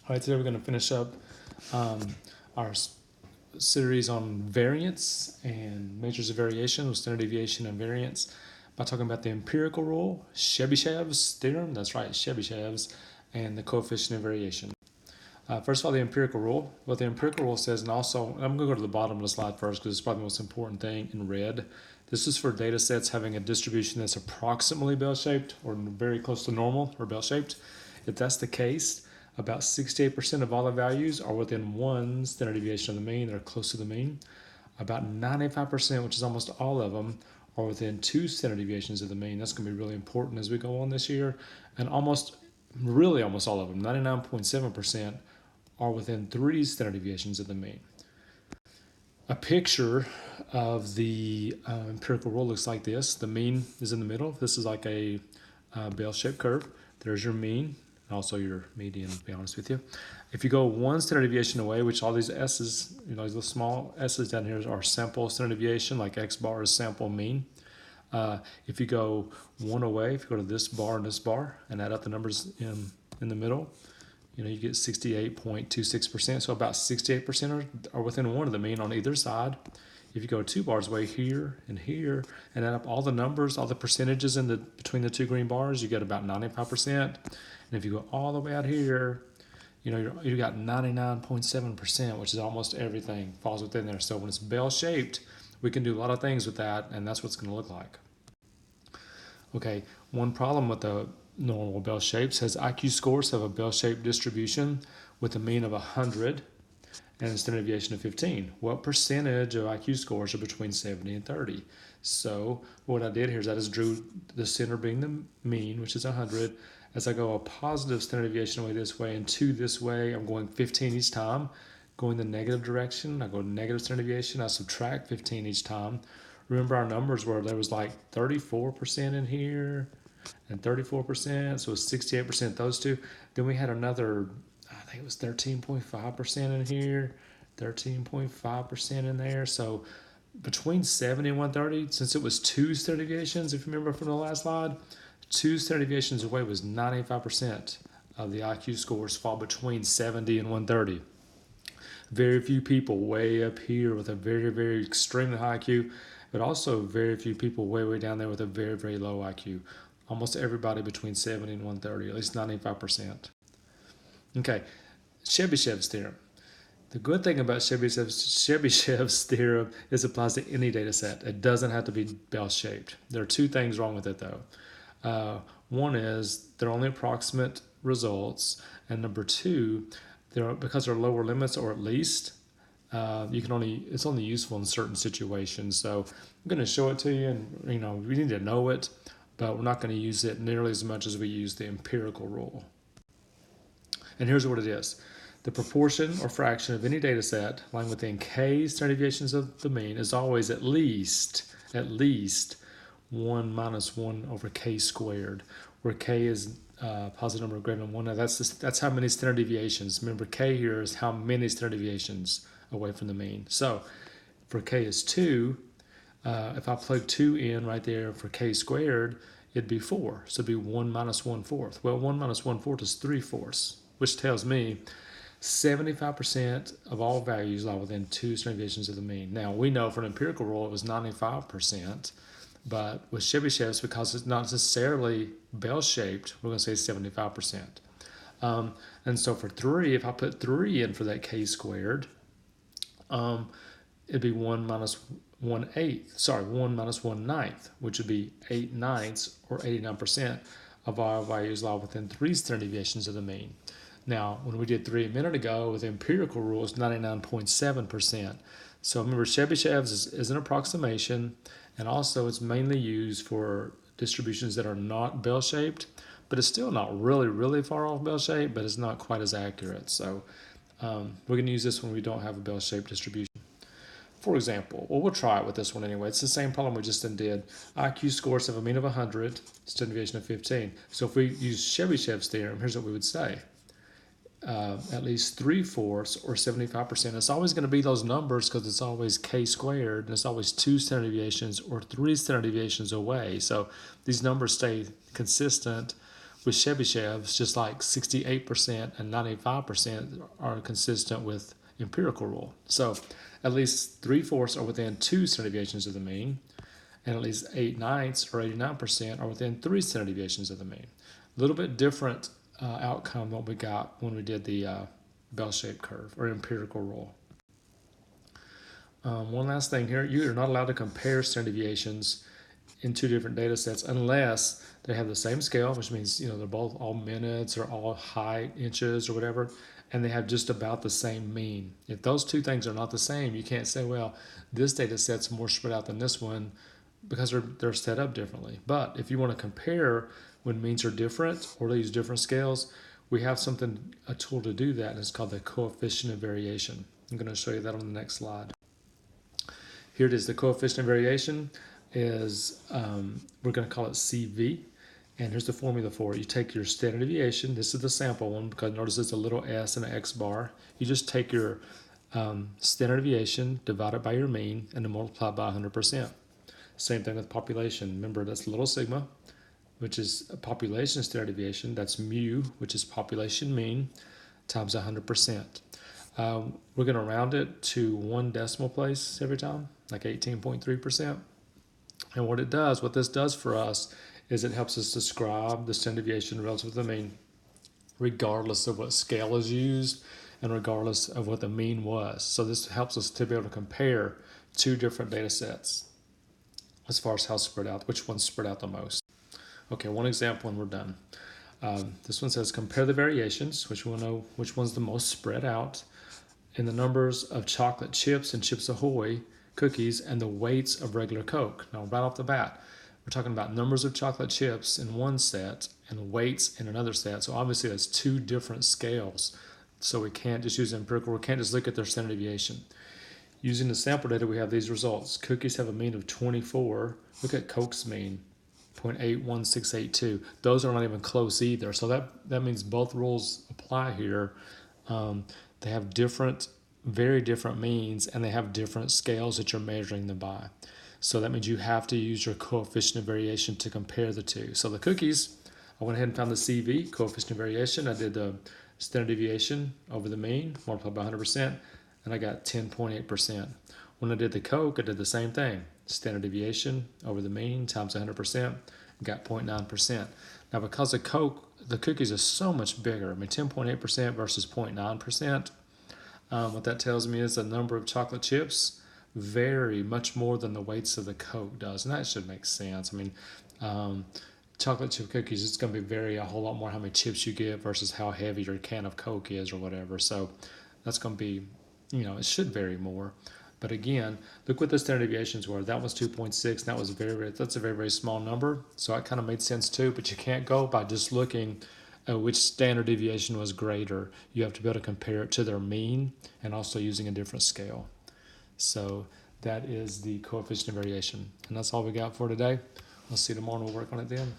All right, today we're going to finish up our series on variance and measures of variation with standard deviation and variance by talking about the empirical rule, Chebyshev's theorem, that's right, Chebyshev's, and the coefficient of variation. First of all, the empirical rule. What the empirical rule says, and also, I'm going to go to the bottom of the slide first because it's probably the most important thing in red. This is for data sets having a distribution that's approximately bell-shaped or very close to normal or bell-shaped. If that's the case, about 68% of all the values are within one standard deviation of the mean. They're close to the mean. About 95%, which is almost all of them, are within two standard deviations of the mean. That's going to be really important as we go on this year. And almost all of them, 99.7%, are within three standard deviations of the mean. A picture of the empirical rule looks like this. The mean is in the middle. This is like a bell-shaped curve. There's your mean, also your median, to be honest with you. If you go one standard deviation away, which all these S's, these little small S's down here are sample standard deviation, like X bar is sample mean. If you go one away, if you go to this bar and this bar and add up the numbers in the middle, you get 68.26%. So about 68% are within one of the mean on either side. If you go two bars away here and add up all the numbers, all the percentages between the two green bars, you get about 95%. And if you go all the way out here, you got 99.7%, which is almost everything falls within there. So when it's bell-shaped, we can do a lot of things with that, and that's what it's going to look like. Okay, one problem with the normal bell shapes says IQ scores have a bell-shaped distribution with a mean of 100 and a standard deviation of 15. What percentage of IQ scores are between 70 and 30? So what I did here is I just drew the center being the mean, which is 100. As I go a positive standard deviation away this way and two this way, I'm going 15 each time. Going the negative direction, I go negative standard deviation, I subtract 15 each time. Remember our numbers were there was like 34% in here and 34%, so it's 68%, those two. Then we had another, I think it was 13.5% in here, 13.5% in there. So between 70 and 130, since it was two standard deviations, if you remember from the last slide, two standard deviations away was 95% of the IQ scores fall between 70 and 130. Very few people way up here with a very, very extremely high IQ, but also very few people way, way down there with a very, very low IQ. Almost everybody between 70 and 130, at least 95%. Okay, Chebyshev's theorem. The good thing about Chebyshev's theorem is it applies to any data set. It doesn't have to be bell-shaped. There are two things wrong with it, though. One is they're only approximate results, and number two, because they're lower limits, or at least it's only useful in certain situations. So I'm going to show it to you, and we need to know it, but we're not going to use it nearly as much as we use the empirical rule. And here's what it is. The proportion or fraction of any data set lying within k standard deviations of the mean is always at least 1 minus 1 over k squared, where k is positive number greater than 1. Now that's how many standard deviations. Remember, k here is how many standard deviations away from the mean. So for k is 2, if I plug 2 in right there for k squared, it'd be 4. So it'd be 1 minus 1/4. Well, 1 minus 1/4 is 3/4, which tells me 75% of all values lie within two standard deviations of the mean. Now, we know for an empirical rule it was 95%, but with Chebyshev's, because it's not necessarily bell-shaped, we're going to say 75%. And so for 3, if I put 3 in for that k squared, it'd be 1 minus 1/9, which would be 8/9, or 89% of our values lie within three standard deviations of the mean. Now, when we did 3 a minute ago with the empirical rule, it's 99.7%. So remember, Chebyshev's is an approximation, and also it's mainly used for distributions that are not bell-shaped, but it's still not really, really far off bell-shaped, but it's not quite as accurate. So we're going to use this when we don't have a bell-shaped distribution. For example, we'll try it with this one anyway. It's the same problem we just did. IQ scores have a mean of 100, standard deviation of 15. So if we use Chebyshev's theorem, here's what we would say. At least 3/4 or 75%. It's always going to be those numbers because it's always k squared, and it's always two standard deviations or three standard deviations away. So these numbers stay consistent with Chebyshev's, just like 68% and 95% are consistent with empirical rule. So at least 3/4 are within 2 standard deviations of the mean, and at least 8/9 or 89% are within 3 standard deviations of the mean. A little bit different outcome than what we got when we did the bell-shaped curve or empirical rule. One last thing here, you are not allowed to compare standard deviations in 2 different data sets unless they have the same scale, which means they're both all minutes or all height, inches or whatever, and they have just about the same mean. If those 2 things are not the same, you can't say, well, this data set's more spread out than this one, because they're set up differently. But if you want to compare when means are different or they use different scales, we have a tool to do that, and it's called the coefficient of variation. I'm going to show you that on the next slide. Here it is. The coefficient of variation is, we're going to call it CV, and here's the formula for it. You take your standard deviation. This is the sample one, because notice it's a little s and an x bar. You just take your standard deviation, divide it by your mean, and then multiply by 100%. Same thing with population. Remember, that's little sigma, which is a population standard deviation. That's mu, which is population mean, times 100%. We're going to round it to 1 decimal place every time, like 18.3%. And what this does for us is it helps us describe the standard deviation relative to the mean, regardless of what scale is used and regardless of what the mean was. So this helps us to be able to compare 2 different data sets as far as how spread out, which one's spread out the most. Okay, one example and we're done. This one says compare the variations, which we want to know which one's the most spread out, in the numbers of chocolate chips and Chips Ahoy cookies and the weights of regular Coke. Now, right off the bat, we're talking about numbers of chocolate chips in one set and weights in another set. So obviously that's 2 different scales. So we can't just use empirical. We can't just look at their standard deviation. Using the sample data, we have these results. Cookies have a mean of 24. Look at Coke's mean, 0.81682. Those are not even close either. So that means both rules apply here. They have very different means, and they have different scales that you're measuring them by. So that means you have to use your coefficient of variation to compare the 2. So the cookies, I went ahead and found the CV, coefficient of variation. I did the standard deviation over the mean, multiplied by 100%, and I got 10.8%. When I did the Coke, I did the same thing. Standard deviation over the mean times 100%, got 0.9%. Now, because the cookies are so much bigger, 10.8% versus 0.9%, what that tells me is the number of chocolate chips vary much more than the weights of the Coke does, and that should make sense. Chocolate chip cookies, it's going to vary a whole lot more how many chips you get versus how heavy your can of Coke is or whatever. So that's going to be, it should vary more. But again, look what the standard deviations were. That was 2.6. That's a very, very small number. So that kind of made sense too. But you can't go by just looking at which standard deviation was greater. You have to be able to compare it to their mean and also using a different scale. So that is the coefficient of variation. And that's all we got for today. I'll see you tomorrow and we'll work on it then.